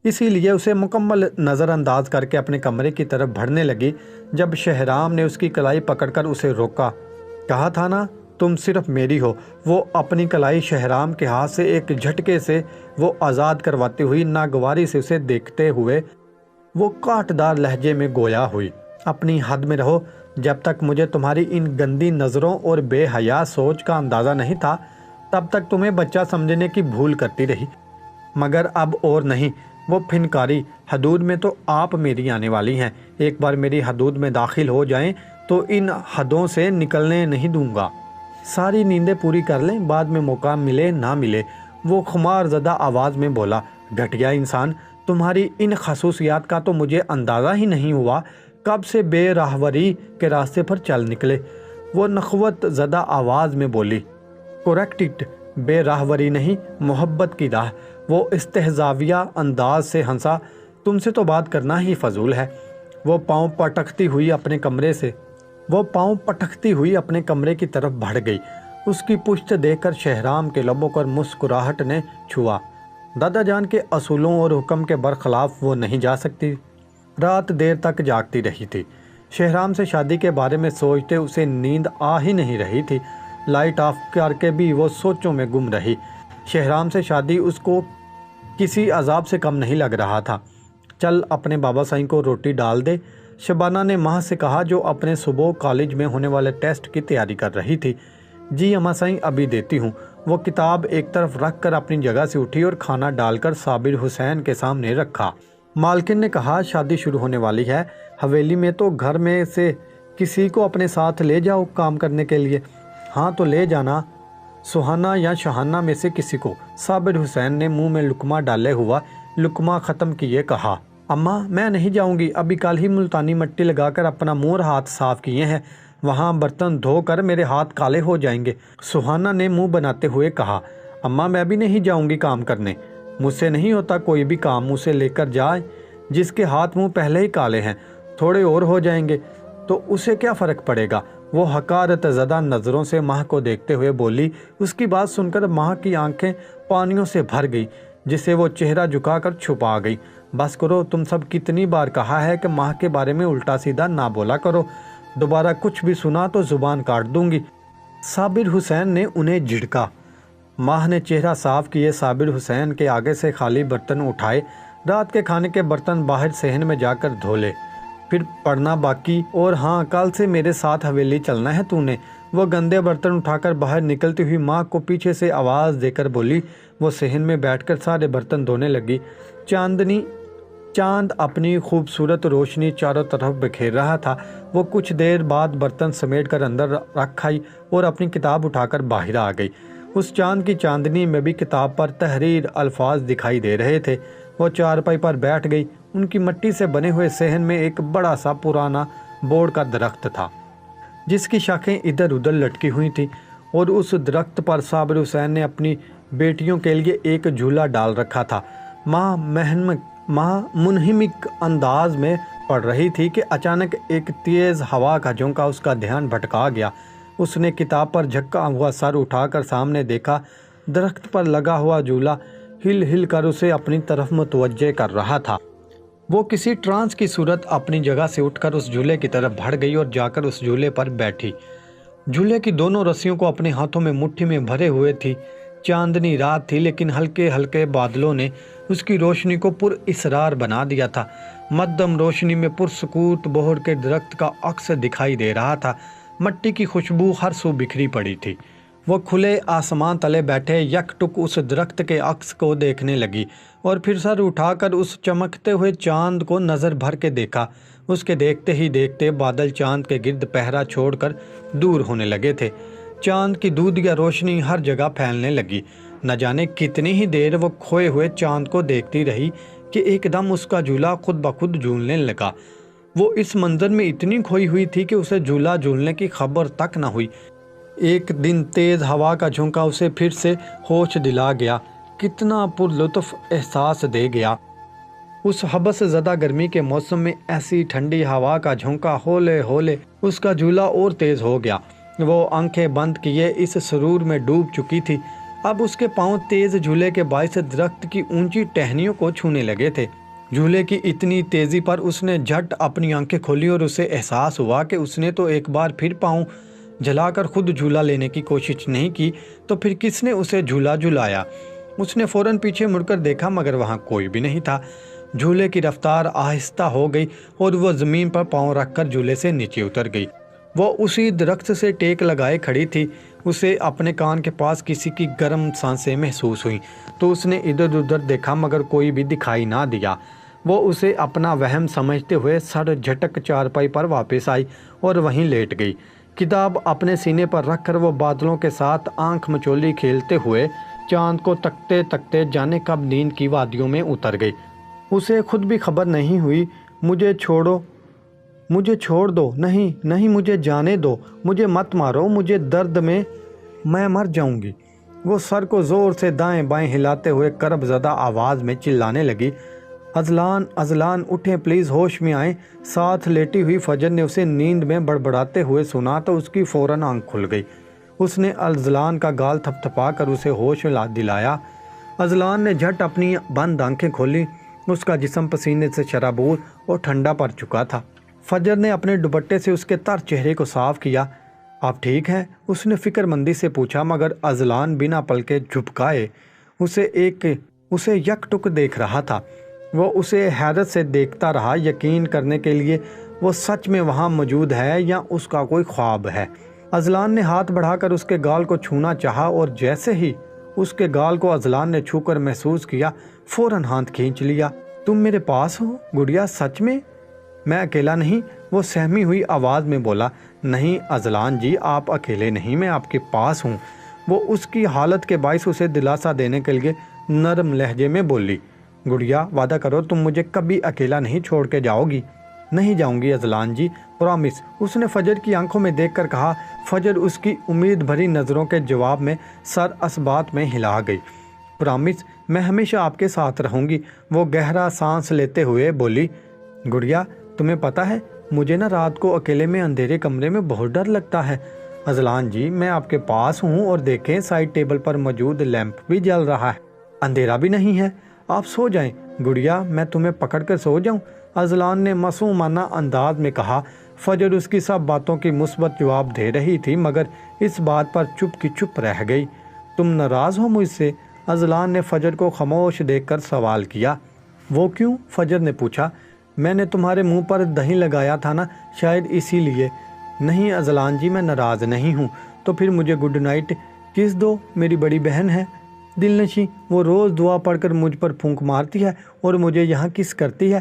اسی لیے اسے مکمل نظر انداز کر کے اپنے کمرے کی طرف بڑھنے لگی جب شہرام نے اس کی کلائی پکڑ کر اسے روکا۔ کہا تھا نا تم صرف میری ہو۔ وہ اپنی کلائی شہرام کے ہاتھ سے ایک جھٹکے سے وہ آزاد کرواتی ہوئی ناگواری سے اسے دیکھتے ہوئے وہ کاٹدار لہجے میں گویا ہوئی، اپنی حد میں رہو۔ جب تک مجھے تمہاری ان گندی نظروں اور بے حیا سوچ کا اندازہ نہیں تھا تب تک تمہیں بچہ سمجھنے کی بھول کرتی رہی، مگر اب اور نہیں۔ وہ پھنکاری، حدود میں تو آپ میری آنے والی ہیں۔ ایک بار میری حدود میں داخل ہو جائیں تو ان حدوں سے نکلنے نہیں دوں گا۔ ساری نیندیں پوری کر لیں، بعد میں موقع ملے نہ ملے۔ وہ خمار زدہ آواز میں بولا، گھٹیا انسان، تمہاری ان خصوصیات کا تو مجھے اندازہ ہی نہیں ہوا، کب سے بے راہوری کے راستے پر چل نکلے۔ وہ نخوت زدہ آواز میں بولی، کریکٹ اٹ، بے راہوری نہیں، محبت کی راہ۔ وہ استہزاویہ انداز سے ہنسا، تم سے تو بات کرنا ہی فضول ہے۔ وہ پاؤں پٹکتی ہوئی اپنے کمرے کی طرف بڑھ گئی۔ اس کی پشت دیکھ کر شہرام کے لبوں پر مسکراہٹ نے چھوا۔ دادا جان کے اصولوں اور حکم کے برخلاف وہ نہیں جا سکتی۔ رات دیر تک جاگتی رہی تھی۔ شہرام سے شادی کے بارے میں سوچتے اسے نیند آ ہی نہیں رہی تھی۔ لائٹ آف کر کے بھی وہ سوچوں میں گم رہی۔ شہرام سے شادی اس کو کسی عذاب سے کم نہیں لگ رہا تھا۔ چل اپنے بابا سائیں کو روٹی ڈال دے، شبانہ نے ماں سے کہا جو اپنے صبح کالج میں ہونے والے ٹیسٹ کی تیاری کر رہی تھی۔ جی اماں سائیں، ابھی دیتی ہوں۔ وہ کتاب ایک طرف رکھ کر اپنی جگہ سے اٹھی اور کھانا ڈال کر صابر حسین کے سامنے رکھا۔ مالکن نے کہا شادی شروع ہونے والی ہے، حویلی میں تو گھر میں سے کسی کو اپنے ساتھ لے جاؤ کام کرنے کے لیے۔ ہاں تو لے جانا، سہانہ یا شہانہ میں سے کسی کو۔ صابر حسین نے منہ میں لقمہ ڈالے ہوا لقمہ ختم کیے کہا، اماں میں نہیں جاؤں گی، ابھی کل ہی ملتانی مٹی لگا کر اپنا منہ اور ہاتھ صاف کیے ہیں، وہاں برتن دھو کر میرے ہاتھ کالے ہو جائیں گے۔ سہانہ نے منہ بناتے ہوئے کہا، اماں میں بھی نہیں جاؤں گی کام کرنے، مجھ سے نہیں ہوتا کوئی بھی کام، اسے لے کر جائے، جس کے ہاتھ منہ پہلے ہی کالے ہیں، تھوڑے اور ہو جائیں گے تو اسے کیا فرق پڑے گا۔ وہ حقارت زدہ نظروں سے ماہ کو دیکھتے ہوئے بولی۔ اس کی بات سن کر ماہ کی آنکھیں پانیوں سے بھر گئی، جسے وہ چہرہ جھکا کر چھپا گئی۔ بس کرو، تم سب کتنی بار کہا ہے کہ ماہ کے بارے میں الٹا سیدھا نہ بولا کرو، دوبارہ کچھ بھی سنا تو زبان کاٹ دوں گی۔ صابر حسین نے انہیں جھڑکا۔ ماہ نے چہرہ صاف کیے صابر حسین کے آگے سے خالی برتن اٹھائے، رات کے کھانے کے برتن باہر صحن میں جا کر دھو لے، پھر پڑھنا باقی، اور ہاں کل سے میرے ساتھ حویلی چلنا ہے تو نے۔ وہ گندے برتن اٹھا کر باہر نکلتی ہوئی ماں کو پیچھے سے آواز دے کر بولی۔ وہ صحن میں بیٹھ کر سارے برتن دھونے لگی۔ چاند اپنی خوبصورت روشنی چاروں طرف بکھیر رہا تھا۔ وہ کچھ دیر بعد برتن سمیٹ کر اندر رکھ آئی اور اپنی کتاب اٹھا کر باہر آ گئی۔ اس چاند کی چاندنی میں بھی کتاب پر تحریر الفاظ دکھائی دے رہے تھے۔ وہ چارپائی پر بیٹھ گئی۔ ان کی مٹی سے بنے ہوئے صحن میں ایک بڑا سا پرانا بوڑ کا درخت تھا، جس کی شاخیں ادھر ادھر لٹکی ہوئی تھیں، اور اس درخت پر صابر حسین نے اپنی بیٹیوں کے لیے ایک جھولا ڈال رکھا تھا۔ ماں منہمک انداز میں پڑھ رہی تھی کہ اچانک ایک تیز ہوا کا جھونکا اس کا دھیان بھٹکا گیا۔ اس نے کتاب پر جھکا ہوا سر اٹھا کر سامنے دیکھا۔ درخت پر لگا ہوا جھولا ہل ہل کر اسے اپنی طرف متوجہ کر رہا تھا۔ وہ کسی ٹرانس کی صورت اپنی جگہ سے اٹھ کر اس جھولے کی طرف بڑھ گئی اور جا کر اس جھولے پر بیٹھی۔ جھولے کی دونوں رسیوں کو اپنے ہاتھوں میں مٹھی میں بھرے ہوئے تھی۔ چاندنی رات تھی، لیکن ہلکے ہلکے بادلوں نے اس کی روشنی کو پر اسرار بنا دیا تھا۔ مدھم روشنی میں پرسکوت بہڑ کے درخت کا عکس دکھائی دے رہا تھا۔ مٹی کی خوشبو ہر سو بکھری پڑی تھی۔ وہ کھلے آسمان تلے بیٹھے یک ٹک اس درخت کے عکس کو دیکھنے لگی، اور پھر سر اٹھا کر اس چمکتے ہوئے چاند کو نظر بھر کے دیکھا۔ اس کے دیکھتے ہی دیکھتے بادل چاند کے گرد پہرا چھوڑ کر دور ہونے لگے تھے۔ چاند کی دودھیا روشنی ہر جگہ پھیلنے لگی۔ نہ جانے کتنی ہی دیر وہ کھوئے ہوئے چاند کو دیکھتی رہی کہ ایک دم اس کا جھولا خود بخود جھولنے لگا۔ وہ اس منظر میں اتنی کھوئی ہوئی تھی کہ اسے جھولا جھولنے کی خبر تک نہ ہوئی۔ ایک دن تیز ہوا کا جھونکا اسے پھر سے ہوش دلا گیا، کتنا پر لطف احساس دے گیا۔ اس حبس زدہ گرمی کے موسم میں ایسی ٹھنڈی ہوا کا جھونکا ہولے ہولے اس کا جھولا اور تیز ہو گیا۔ وہ آنکھیں بند کیے اس سرور میں ڈوب چکی تھی۔ اب اس کے پاؤں تیز جھولے کے باعث درخت کی اونچی ٹہنیوں کو چھونے لگے تھے۔ جھولے کی اتنی تیزی پر اس نے جھٹ اپنی آنکھیں کھولی اور اسے احساس ہوا کہ اس نے تو ایک بار پھر پاؤں جھلا کر خود جھولا لینے کی کوشش نہیں کی تو پھر کس نے اسے جھولا جھلایا۔ اس نے فوراً پیچھے مڑ کر دیکھا مگر وہاں کوئی بھی نہیں تھا۔ جھولے کی رفتار آہستہ ہو گئی اور وہ زمین پر پاؤں رکھ کر جھولے سے نیچے اتر گئی۔ وہ اسی درخت سے ٹیک لگائے کھڑی تھی۔ اسے اپنے کان کے پاس کسی کی گرم سانسیں محسوس ہوئیں تو اس نے ادھر ادھر دیکھا مگر کوئی بھی دکھائی نہ دیا۔ وہ اسے اپنا وہم سمجھتے ہوئے سر جھٹک چارپائی پر واپس آئی اور وہیں لیٹ گئی۔ کتاب اپنے سینے پر رکھ کر وہ بادلوں کے ساتھ آنکھ مچولی کھیلتے ہوئے چاند کو تکتے تکتے جانے کب نیند کی وادیوں میں اتر گئی۔ اسے خود بھی خبر نہیں ہوئی۔ مجھے چھوڑ دو، نہیں مجھے جانے دو، مجھے مت مارو، مجھے درد میں مر جاؤں گی۔ وہ سر کو زور سے دائیں بائیں ہلاتے ہوئے کرب زدہ آواز میں چلانے لگی، اذلان اٹھیں پلیز، ہوش میں آئیں۔ ساتھ لیٹی ہوئی فجر نے اسے نیند میں بڑبڑاتے ہوئے سنا تو اس کی فوراً آنکھ کھل گئی۔ اس نے اذلان کا گال تھپ تھپا کر اسے ہوش دلایا۔ اذلان نے جھٹ اپنی بند آنکھیں کھولی۔ اس کا جسم پسینے سے شرابور اور ٹھنڈا پڑ چکا تھا۔ فجر نے اپنے دوپٹے سے اس کے تر چہرے کو صاف کیا۔ آپ ٹھیک ہیں؟ اس نے فکر مندی سے پوچھا مگر اذلان بنا پلکے جھپکائے اسے یک ٹک دیکھ رہا تھا۔ وہ اسے حیرت سے دیکھتا رہا، یقین کرنے کے لیے وہ سچ میں وہاں موجود ہے یا اس کا کوئی خواب ہے۔ اذلان نے ہاتھ بڑھا کر اس کے گال کو چھونا چاہا اور جیسے ہی اس کے گال کو اذلان نے چھو کر محسوس کیا فوراً ہاتھ کھینچ لیا۔ تم میرے پاس ہو گڑیا، سچ میں؟ میں اکیلا نہیں، وہ سہمی ہوئی آواز میں بولا۔ نہیں اذلان جی، آپ اکیلے نہیں، میں آپ کے پاس ہوں۔ وہ اس کی حالت کے باعث اسے دلاسا دینے کے لیے نرم لہجے میں بولی، گڑیا وعدہ کرو تم مجھے کبھی اکیلا نہیں چھوڑ کے جاؤ گی۔ نہیں جاؤں گی اذلان جی، پرامس، اس نے فجر کی آنکھوں میں دیکھ کر کہا۔ فجر اس کی امید بھری نظروں کے جواب میں سر اسبات میں ہلا گئی۔ پرامس، میں ہمیشہ آپ کے ساتھ رہوں گی، وہ گہرا سانس لیتے ہوئے بولی۔ گڑیا تمہیں پتہ ہے مجھے نا رات کو اکیلے میں اندھیرے کمرے میں بہت ڈر لگتا ہے۔ اذلان جی میں آپ کے پاس ہوں اور دیکھیں سائڈ ٹیبل پر موجود لیمپ بھی جل رہا ہے، اندھیرا بھی نہیں ہے، آپ سو جائیں۔ گڑیا میں تمہیں پکڑ کر سو جاؤں؟ اذلان نے معصومانہ انداز میں کہا۔ فجر اس کی سب باتوں کی مثبت جواب دے رہی تھی مگر اس بات پر چپ کی چپ رہ گئی۔ تم ناراض ہو مجھ سے؟ اذلان نے فجر کو خاموش دیکھ کر سوال کیا۔ وہ کیوں؟ فجر نے پوچھا۔ میں نے تمہارے منہ پر دہی لگایا تھا نا، شاید اسی لیے۔ نہیں اذلان جی میں ناراض نہیں ہوں۔ تو پھر مجھے گڈ نائٹ کس دو، میری بڑی بہن ہے دل نشیں، وہ روز دعا پڑھ کر مجھ پر پھونک مارتی ہے اور مجھے یہاں کس کرتی ہے۔